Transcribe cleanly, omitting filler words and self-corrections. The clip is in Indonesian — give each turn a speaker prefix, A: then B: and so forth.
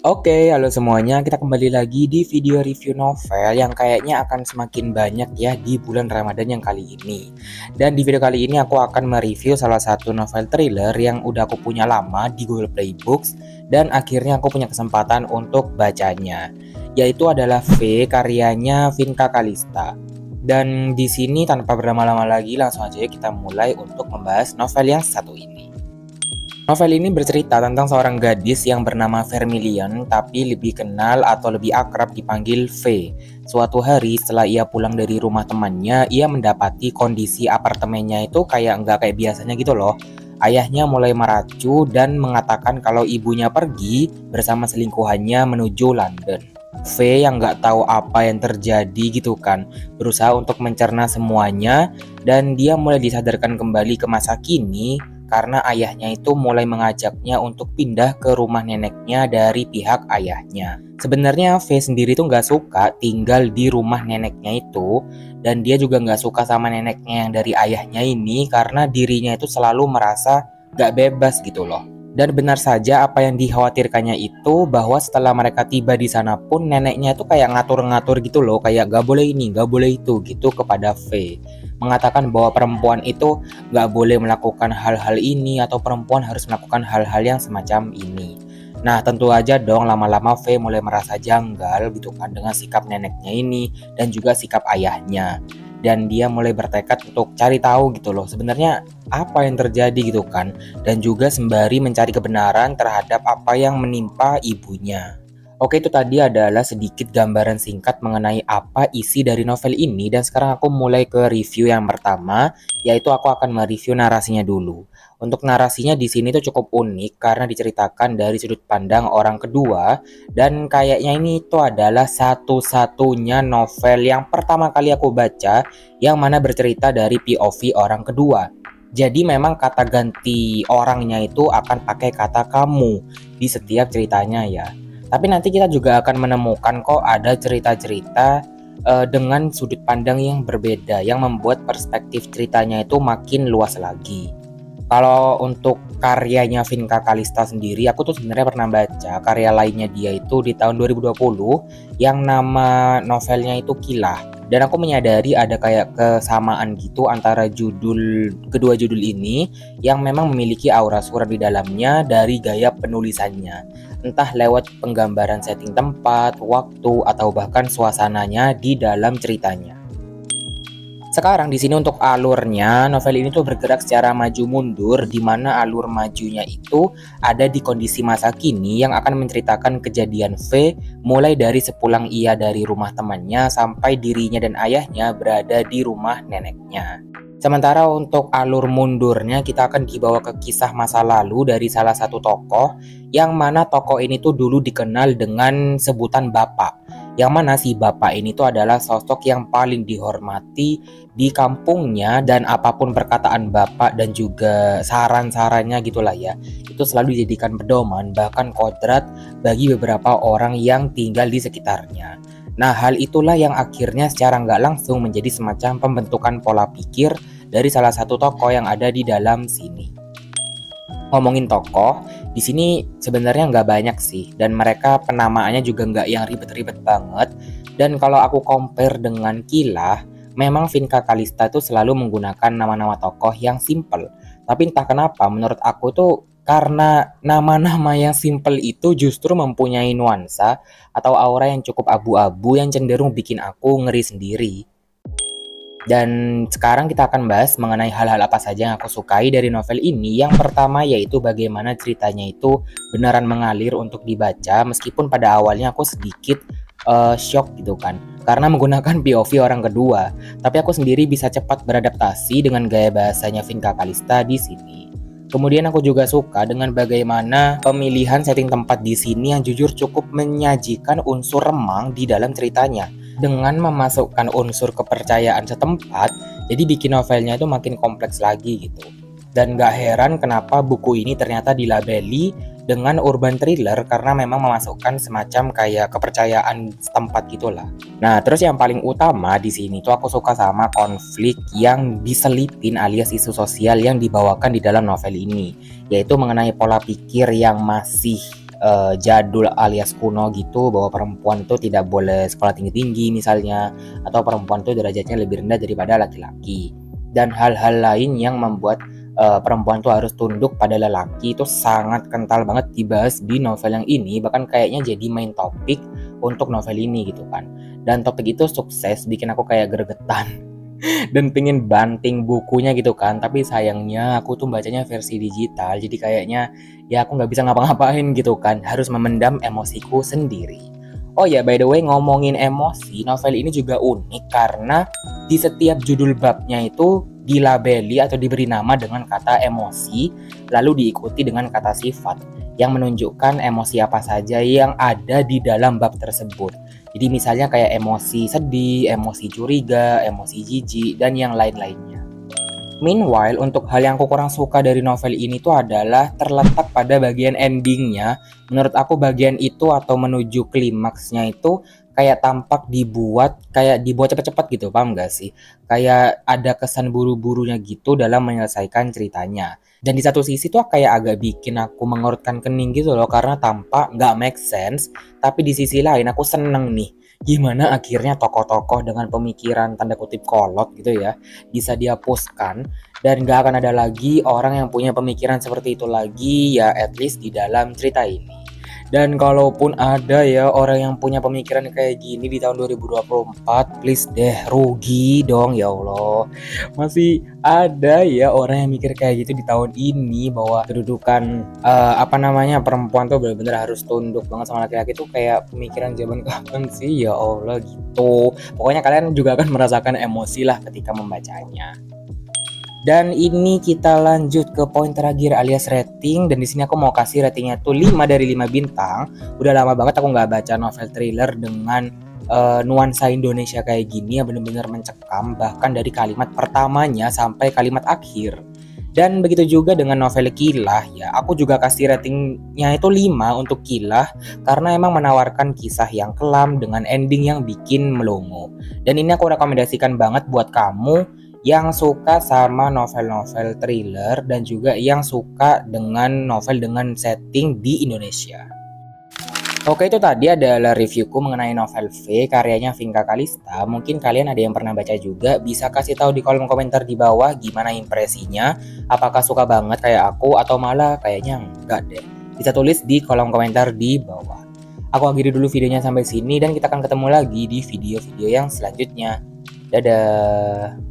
A: Oke, halo semuanya. Kita kembali lagi di video review novel yang kayaknya akan semakin banyak ya di bulan Ramadan yang kali ini. Dan di video kali ini aku akan mereview salah satu novel thriller yang udah aku punya lama di Google Play Books dan akhirnya aku punya kesempatan untuk bacanya, yaitu adalah V karyanya Vinka Kalista. Dan di sini tanpa berlama-lama lagi langsung aja kita mulai untuk membahas novel yang satu ini. Novel ini bercerita tentang seorang gadis yang bernama Vermilion tapi lebih kenal atau lebih akrab dipanggil V. Suatu hari setelah ia pulang dari rumah temannya, ia mendapati kondisi apartemennya itu nggak kayak biasanya gitu loh. Ayahnya mulai meracu dan mengatakan kalau ibunya pergi bersama selingkuhannya menuju London. V yang nggak tahu apa yang terjadi gitu kan, berusaha untuk mencerna semuanya dan dia mulai disadarkan kembali ke masa kini karena ayahnya itu mulai mengajaknya untuk pindah ke rumah neneknya dari pihak ayahnya. Sebenarnya V sendiri tuh nggak suka tinggal di rumah neneknya itu, dan dia juga nggak suka sama neneknya yang dari ayahnya ini karena dirinya itu selalu merasa nggak bebas gitu loh. Dan benar saja apa yang dikhawatirkannya itu bahwa setelah mereka tiba di sana pun neneknya itu kayak ngatur-ngatur gitu loh, kayak gak boleh ini, gak boleh itu gitu kepada V. Mengatakan bahwa perempuan itu gak boleh melakukan hal-hal ini atau perempuan harus melakukan hal-hal yang semacam ini. Nah tentu aja dong lama-lama V mulai merasa janggal gitu kan dengan sikap neneknya ini dan juga sikap ayahnya. Dan dia mulai bertekad untuk cari tahu gitu loh sebenarnya apa yang terjadi gitu kan, dan juga sembari mencari kebenaran terhadap apa yang menimpa ibunya. Oke, itu tadi adalah sedikit gambaran singkat mengenai apa isi dari novel ini, dan sekarang aku mulai ke review yang pertama, yaitu aku akan mereview narasinya dulu. Untuk narasinya di sini tuh cukup unik karena diceritakan dari sudut pandang orang kedua, dan kayaknya ini tuh adalah satu-satunya novel yang pertama kali aku baca yang mana bercerita dari POV orang kedua. Jadi memang kata ganti orangnya itu akan pakai kata kamu di setiap ceritanya ya. Tapi nanti kita juga akan menemukan kok ada cerita-cerita dengan sudut pandang yang berbeda yang membuat perspektif ceritanya itu makin luas lagi. Kalau untuk karyanya Vinka Kalista sendiri, aku tuh sebenarnya pernah baca karya lainnya dia itu di tahun 2020 yang nama novelnya itu Kilah. Dan aku menyadari ada kayak kesamaan gitu antara kedua judul ini yang memang memiliki aura surat di dalamnya dari gaya penulisannya. Entah lewat penggambaran setting tempat, waktu, atau bahkan suasananya di dalam ceritanya. Sekarang di sini untuk alurnya, novel ini tuh bergerak secara maju mundur, di mana alur majunya itu ada di kondisi masa kini yang akan menceritakan kejadian V mulai dari sepulang ia dari rumah temannya sampai dirinya dan ayahnya berada di rumah neneknya. Sementara untuk alur mundurnya kita akan dibawa ke kisah masa lalu dari salah satu tokoh yang mana tokoh ini tuh dulu dikenal dengan sebutan Bapak. Yang mana si bapak ini tuh adalah sosok yang paling dihormati di kampungnya, dan apapun perkataan bapak dan juga saran-sarannya gitulah ya, itu selalu dijadikan pedoman bahkan kodrat bagi beberapa orang yang tinggal di sekitarnya. Nah hal itulah yang akhirnya secara nggak langsung menjadi semacam pembentukan pola pikir dari salah satu tokoh yang ada di dalam sini. Ngomongin tokoh, di sini sebenarnya nggak banyak sih, dan mereka penamaannya juga nggak yang ribet-ribet banget. Dan kalau aku compare dengan Kilah, memang Vinka Kalista tuh selalu menggunakan nama-nama tokoh yang simple. Tapi entah kenapa menurut aku tuh karena nama-nama yang simple itu justru mempunyai nuansa atau aura yang cukup abu-abu yang cenderung bikin aku ngeri sendiri. Dan sekarang kita akan bahas mengenai hal-hal apa saja yang aku sukai dari novel ini. Yang pertama yaitu bagaimana ceritanya itu beneran mengalir untuk dibaca, meskipun pada awalnya aku sedikit shock gitu kan, karena menggunakan POV orang kedua. Tapi aku sendiri bisa cepat beradaptasi dengan gaya bahasanya Vinka Kalista di sini. Kemudian aku juga suka dengan bagaimana pemilihan setting tempat di sini yang jujur cukup menyajikan unsur remang di dalam ceritanya. Dengan memasukkan unsur kepercayaan setempat, jadi bikin novelnya itu makin kompleks lagi gitu. Dan gak heran kenapa buku ini ternyata dilabeli dengan urban thriller karena memang memasukkan semacam kayak kepercayaan setempat gitulah. Nah, terus yang paling utama di sini tuh aku suka sama konflik yang diselipin alias isu sosial yang dibawakan di dalam novel ini, yaitu mengenai pola pikir yang masih jadul alias kuno gitu, bahwa perempuan itu tidak boleh sekolah tinggi-tinggi misalnya, atau perempuan itu derajatnya lebih rendah daripada laki-laki, dan hal-hal lain yang membuat perempuan tuh harus tunduk pada lelaki itu sangat kental banget dibahas di novel yang ini, bahkan kayaknya jadi main topik untuk novel ini gitu kan. Dan topik itu sukses bikin aku kayak gregetan dan pengen banting bukunya gitu kan, tapi sayangnya aku tuh bacanya versi digital, jadi kayaknya ya aku nggak bisa ngapa-ngapain gitu kan, harus memendam emosiku sendiri. Oh ya, by the way, ngomongin emosi, novel ini juga unik karena di setiap judul babnya itu dilabeli atau diberi nama dengan kata emosi, lalu diikuti dengan kata sifat yang menunjukkan emosi apa saja yang ada di dalam bab tersebut. Jadi misalnya kayak emosi sedih, emosi curiga, emosi jijik, dan yang lain-lainnya. Meanwhile, untuk hal yang aku kurang suka dari novel ini tuh adalah terletak pada bagian endingnya. Menurut aku bagian itu atau menuju klimaksnya itu kayak tampak dibuat cepet-cepet gitu, paham gak sih? Kayak ada kesan buru-burunya gitu dalam menyelesaikan ceritanya. Dan di satu sisi tuh kayak agak bikin aku mengerutkan kening gitu loh, karena tampak nggak make sense. Tapi di sisi lain aku seneng nih, gimana akhirnya tokoh-tokoh dengan pemikiran tanda kutip kolot gitu ya bisa dihapuskan, dan gak akan ada lagi orang yang punya pemikiran seperti itu lagi ya, at least di dalam cerita ini. Dan kalaupun ada ya orang yang punya pemikiran kayak gini di tahun 2024, please deh, rugi dong ya Allah. Masih ada ya orang yang mikir kayak gitu di tahun ini, bahwa kedudukan perempuan tuh benar-benar harus tunduk banget sama laki-laki tuh kayak pemikiran zaman kapan sih ya Allah gitu. Pokoknya kalian juga akan merasakan emosi lah ketika membacanya. Dan ini kita lanjut ke poin terakhir alias rating, dan di sini aku mau kasih ratingnya tuh 5 dari 5 bintang. Udah lama banget aku nggak baca novel thriller dengan nuansa Indonesia kayak gini, yang bener-bener mencekam bahkan dari kalimat pertamanya sampai kalimat akhir. Dan begitu juga dengan novel Kilah ya, aku juga kasih ratingnya itu 5 untuk Kilah karena emang menawarkan kisah yang kelam dengan ending yang bikin melongo. Dan ini aku rekomendasikan banget buat kamu yang suka sama novel-novel thriller dan juga yang suka dengan novel dengan setting di Indonesia. Oke, itu tadi adalah reviewku mengenai novel V karyanya Vinka Kalista. Mungkin kalian ada yang pernah baca juga, bisa kasih tahu di kolom komentar di bawah gimana impresinya. Apakah suka banget kayak aku atau malah kayaknya enggak deh. Bisa tulis di kolom komentar di bawah. Aku akhiri dulu videonya sampai sini dan kita akan ketemu lagi di video-video yang selanjutnya. Dadah.